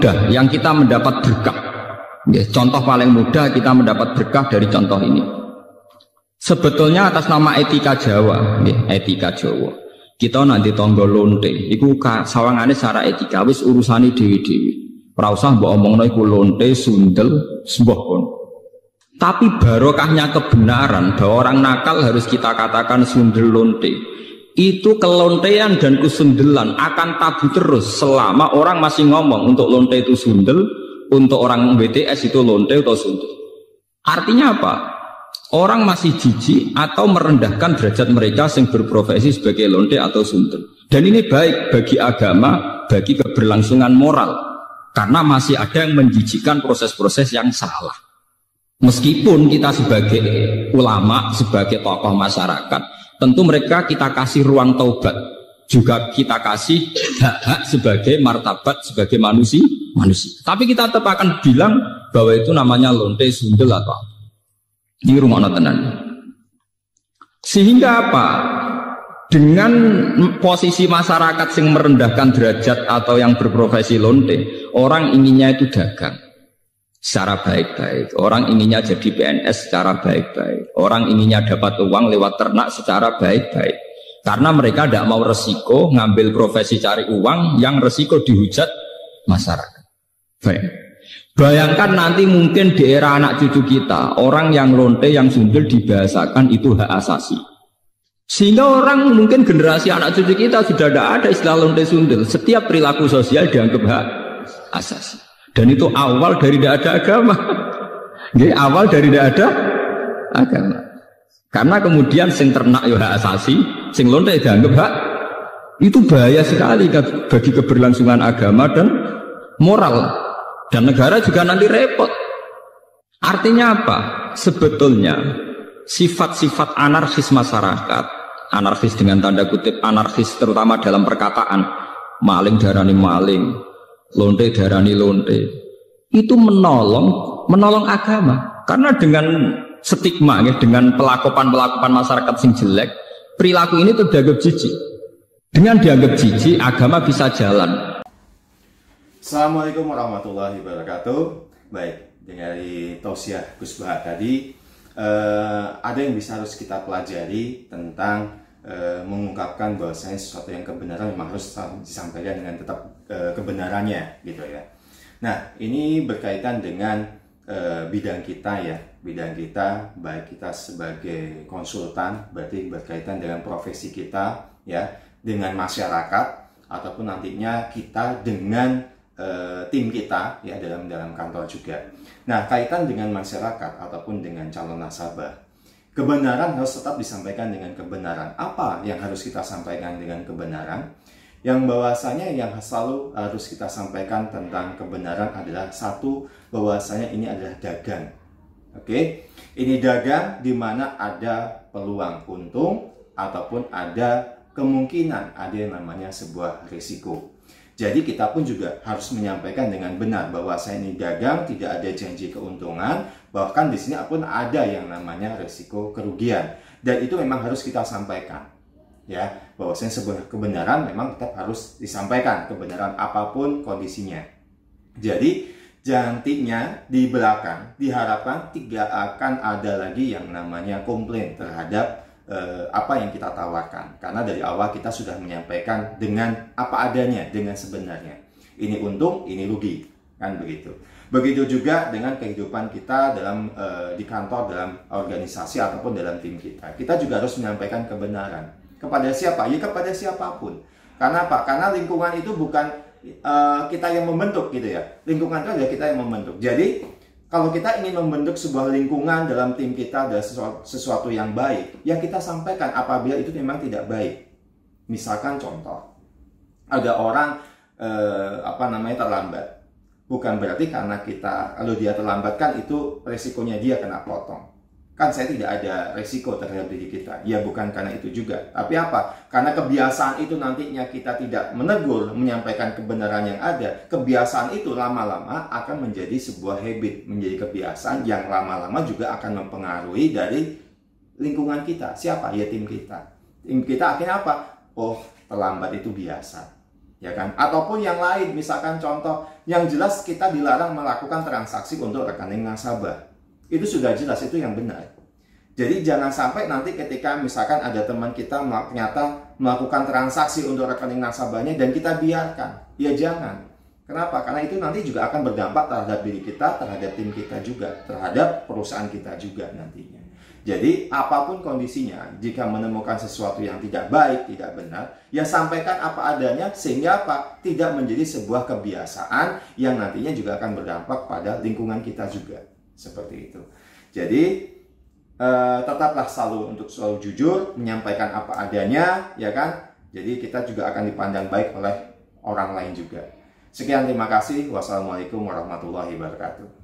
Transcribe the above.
mudah yang kita mendapat berkah. Contoh paling mudah kita mendapat berkah dari contoh ini. Sebetulnya atas nama etika Jawa, etika Jawa. Kita nanti tonggo lonte, iku sawangane secara etika wis urusane dewi-dewi. Ora usah mbok omongno iku lonte, sundel, sembah kon. Tapi barokahnya kebenaran bahwa orang nakal harus kita katakan sundel lonte. Itu kelontean dan kesundelan akan tabu terus selama orang masih ngomong untuk lonte itu sundel, untuk orang BTS itu lonte atau sundel. Artinya apa? Orang masih jijik atau merendahkan derajat mereka yang berprofesi sebagai lonte atau sundel. Dan ini baik bagi agama, bagi keberlangsungan moral. Karena masih ada yang menjijikkan proses-proses yang salah. Meskipun kita sebagai ulama, sebagai tokoh masyarakat, tentu mereka kita kasih ruang taubat. Juga kita kasih hak-hak sebagai martabat, sebagai manusia. Tapi kita tetap akan bilang bahwa itu namanya lonte, sundel atau apa. Di rumah tenan. Sehingga apa? Dengan posisi masyarakat yang merendahkan derajat atau yang berprofesi lonte, orang inginnya itu dagang secara baik-baik. Orang inginnya jadi PNS secara baik-baik. Orang inginnya dapat uang lewat ternak secara baik-baik. Karena mereka tidak mau resiko ngambil profesi cari uang yang resiko dihujat masyarakat. Baik. Bayangkan nanti mungkin di era anak cucu kita, orang yang lonte, yang sundel dibahasakan itu hak asasi. Sehingga orang mungkin generasi anak cucu kita sudah tidak ada istilah lonte sundel. Setiap perilaku sosial dianggap hak asasi. Dan itu awal dari tidak ada agama. Awal dari tidak ada agama. Karena kemudian sing ternak ya hak asasi, sing lonte dianggap hak. Itu bahaya sekali bagi keberlangsungan agama dan moral. Dan negara juga nanti repot. Artinya apa? Sebetulnya sifat-sifat anarkis masyarakat, anarkis dengan tanda kutip, anarkis terutama dalam perkataan, maling darani maling, lonte darani lonte, itu menolong agama. Karena dengan stigma, dengan pelakuan masyarakat sing jelek, perilaku ini tuh dianggap jijik. Dengan dianggap jijik, agama bisa jalan. Assalamualaikum warahmatullahi wabarakatuh. Baik, dari tausiah Gus Bahar tadi ada yang bisa harus kita pelajari tentang mengungkapkan bahwasanya sesuatu yang kebenaran memang harus disampaikan dengan tetap kebenarannya gitu ya. Nah, ini berkaitan dengan bidang kita ya, bidang kita baik kita sebagai konsultan, berarti berkaitan dengan profesi kita ya, dengan masyarakat ataupun nantinya kita dengan tim kita ya dalam kantor juga. Nah, kaitan dengan masyarakat ataupun dengan calon nasabah, kebenaran harus tetap disampaikan dengan kebenaran. Apa yang harus kita sampaikan dengan kebenaran? Yang bahwasanya yang selalu harus kita sampaikan tentang kebenaran adalah satu, bahwasanya ini adalah dagang. Oke, ini dagang di mana ada peluang untung ataupun ada kemungkinan ada yang namanya sebuah risiko. Jadi kita pun juga harus menyampaikan dengan benar bahwa saya ini dagang, tidak ada janji keuntungan, bahkan di sini pun ada yang namanya risiko kerugian. Dan itu memang harus kita sampaikan. Ya, bahwasanya sebuah kebenaran memang tetap harus disampaikan, kebenaran apapun kondisinya. Jadi nantinya di belakang diharapkan tidak akan ada lagi yang namanya komplain terhadap apa yang kita tawarkan, karena dari awal kita sudah menyampaikan dengan apa adanya, dengan sebenarnya. Ini untung, ini rugi, kan begitu. Begitu juga dengan kehidupan kita dalam di kantor, dalam organisasi ataupun dalam tim kita. Kita juga harus menyampaikan kebenaran kepada siapa? Ya kepada siapapun. Karena apa? Karena lingkungan itu bukan kita yang membentuk gitu ya. Lingkungan itu adalah kita yang membentuk. Jadi kalau kita ingin membentuk sebuah lingkungan dalam tim kita adalah sesuatu yang baik, ya kita sampaikan apabila itu memang tidak baik. Misalkan contoh, ada orang terlambat. Bukan berarti karena kalau dia terlambatkan itu resikonya dia kena potong. Kan saya tidak ada resiko terhadap diri kita. Ya bukan karena itu juga. Tapi apa? Karena kebiasaan itu nantinya kita tidak menegur, menyampaikan kebenaran yang ada. Kebiasaan itu lama-lama akan menjadi sebuah habit, menjadi kebiasaan yang lama-lama juga akan mempengaruhi dari lingkungan kita. Siapa? Ya tim kita. Tim kita akhirnya apa? Oh, terlambat itu biasa. ya kan? Ataupun yang lain, misalkan contoh yang jelas kita dilarang melakukan transaksi untuk rekening nasabah. Itu sudah jelas, itu yang benar. Jadi jangan sampai nanti ketika misalkan ada teman kita ternyata melakukan transaksi untuk rekening nasabahnya dan kita biarkan. Ya jangan. Kenapa? Karena itu nanti juga akan berdampak terhadap diri kita, terhadap tim kita juga, terhadap perusahaan kita juga nantinya. Jadi apapun kondisinya, jika menemukan sesuatu yang tidak baik, tidak benar, ya sampaikan apa adanya sehingga apa? Tidak menjadi sebuah kebiasaan yang nantinya juga akan berdampak pada lingkungan kita juga. Seperti itu. Jadi tetaplah selalu jujur, menyampaikan apa adanya, ya kan? Jadi kita juga akan dipandang baik oleh orang lain juga. Sekian, terima kasih. Wassalamualaikum warahmatullahi wabarakatuh.